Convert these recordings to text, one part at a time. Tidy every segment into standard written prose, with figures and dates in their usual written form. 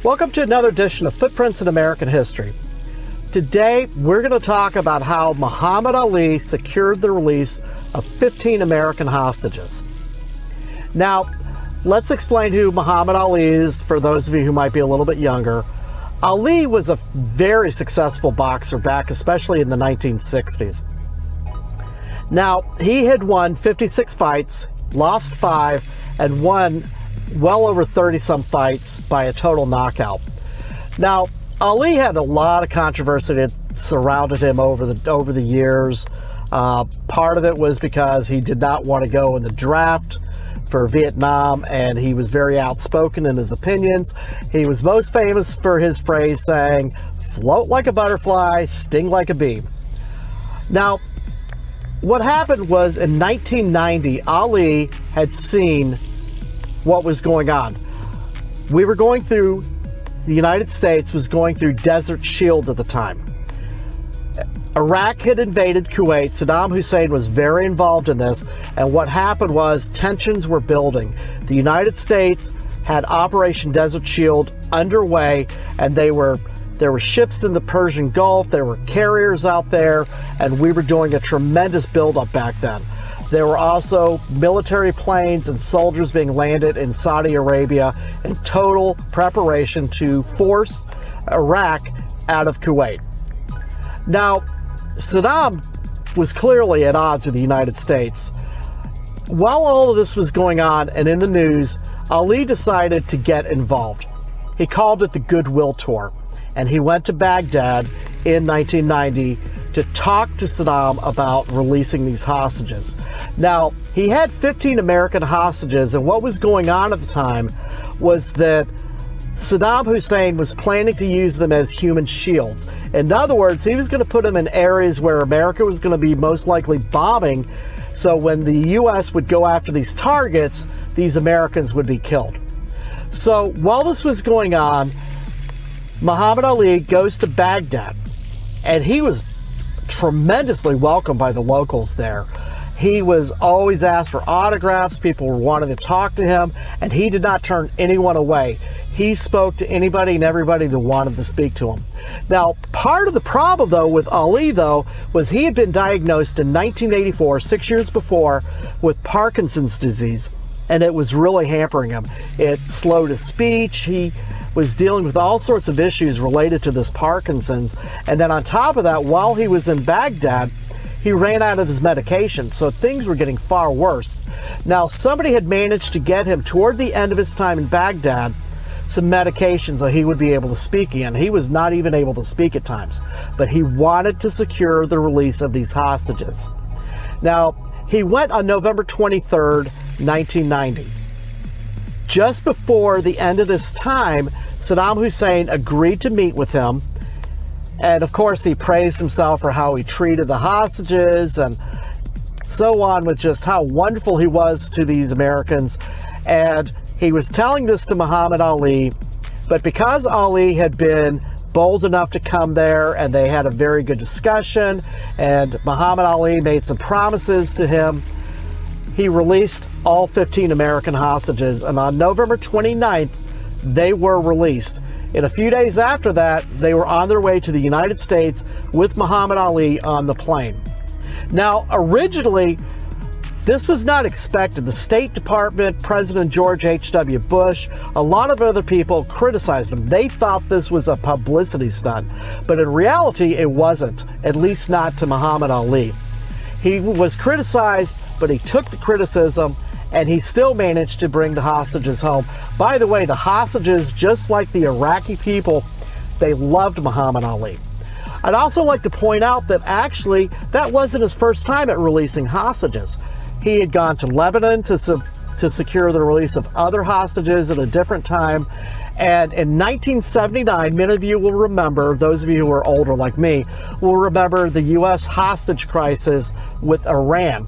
Welcome to another edition of Footprints in American History. Today, we're going to talk about how Muhammad Ali secured the release of 15 American hostages. Now, let's explain who Muhammad Ali is for those of you who might be a little bit younger. Ali was a very successful boxer back, especially in the 1960s. Now, he had won 56 fights, lost 5, and won well over 30-some fights by a total knockout. Now, Ali had a lot of controversy that surrounded him over the years. Part of it was because he did not want to go in the draft for Vietnam, and he was very outspoken in his opinions. He was most famous for his phrase saying, "Float like a butterfly, sting like a bee." Now, what happened was in 1990, Ali had seen what was going on. The United States was going through Desert Shield at the time. Iraq had invaded Kuwait. Saddam Hussein was very involved in this, and what happened was tensions were building. The United States had Operation Desert Shield underway, and there were ships in the Persian Gulf, there were carriers out there, and we were doing a tremendous buildup back then. There were also military planes and soldiers being landed in Saudi Arabia in total preparation to force Iraq out of Kuwait. Now, Saddam was clearly at odds with the United States. While all of this was going on and in the news, Ali decided to get involved. He called it the Goodwill Tour, and he went to Baghdad in 1990 to talk to Saddam about releasing these hostages. Now, he had 15 American hostages, and what was going on at the time was that Saddam Hussein was planning to use them as human shields. In other words, he was going to put them in areas where America was going to be most likely bombing, so when the U.S. would go after these targets, these Americans would be killed. So while this was going on, Muhammad Ali goes to Baghdad, and he was tremendously welcomed by the locals there. He was always asked for autographs. People were wanting to talk to him, and he did not turn anyone away. He spoke to anybody and everybody that wanted to speak to him. Now, part of the problem, though, with Ali, though, was he had been diagnosed in 1984, 6 years before, with Parkinson's disease, and it was really hampering him. It slowed his speech. He was dealing with all sorts of issues related to this Parkinson's. And then on top of that, while he was in Baghdad, he ran out of his medication, so things were getting far worse. Now, somebody had managed to get him, toward the end of his time in Baghdad, some medication so he would be able to speak again. He was not even able to speak at times, but he wanted to secure the release of these hostages. Now, he went on November 23rd, 1990. Just before the end of this time, Saddam Hussein agreed to meet with him. And of course, he praised himself for how he treated the hostages and so on, with just how wonderful he was to these Americans. And he was telling this to Muhammad Ali, but because Ali had been bold enough to come there and they had a very good discussion, and Muhammad Ali made some promises to him, he released all 15 American hostages, and on November 29th, they were released. And a few days after that, they were on their way to the United States with Muhammad Ali on the plane. Now, originally, this was not expected. The State Department, President George H.W. Bush, a lot of other people criticized him. They thought this was a publicity stunt, but in reality, it wasn't, at least not to Muhammad Ali. He was criticized, but he took the criticism, and he still managed to bring the hostages home. By the way, the hostages, just like the Iraqi people, they loved Muhammad Ali. I'd also like to point out that actually, that wasn't his first time at releasing hostages. He had gone to Lebanon to secure the release of other hostages at a different time. And in 1979, many of you will remember, those of you who are older like me, will remember the U.S. hostage crisis with Iran.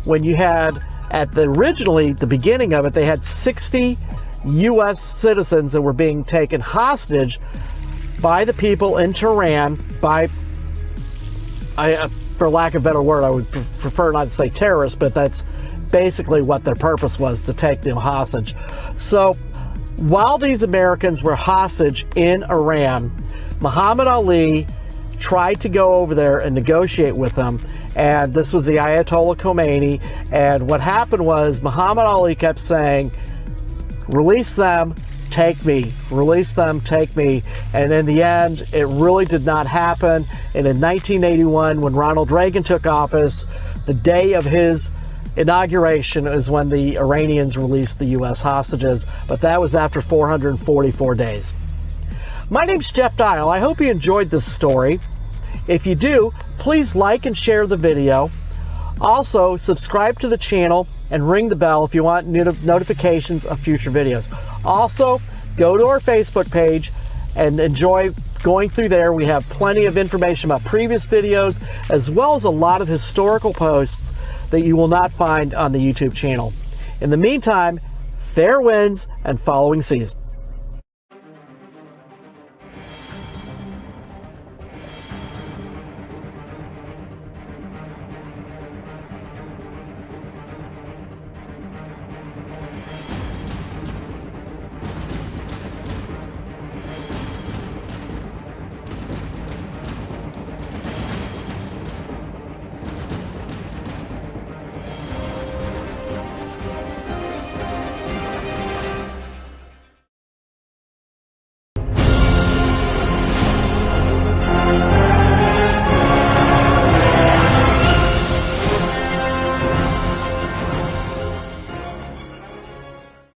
When you had, originally, the beginning of it, they had 60 U.S. citizens that were being taken hostage by the people in Tehran, for lack of a better word, I would prefer not to say terrorists, but that's basically what their purpose was, to take them hostage. So While these Americans were hostage in Iran, Muhammad Ali tried to go over there and negotiate with them, and this was the Ayatollah Khomeini. And what happened was Muhammad Ali kept saying, release them, take me, release them, take me. And in the end, it really did not happen. And in 1981, when Ronald Reagan took office, the day of his inauguration is when the Iranians released the U.S. hostages, but that was after 444 days. My name's Jeff Dial. I hope you enjoyed this story. If you do, please like and share the video. Also, subscribe to the channel and ring the bell if you want notifications of future videos. Also, go to our Facebook page and enjoy going through there. We have plenty of information about previous videos, as well as a lot of historical posts that you will not find on the YouTube channel. In the meantime, fair winds and following seas.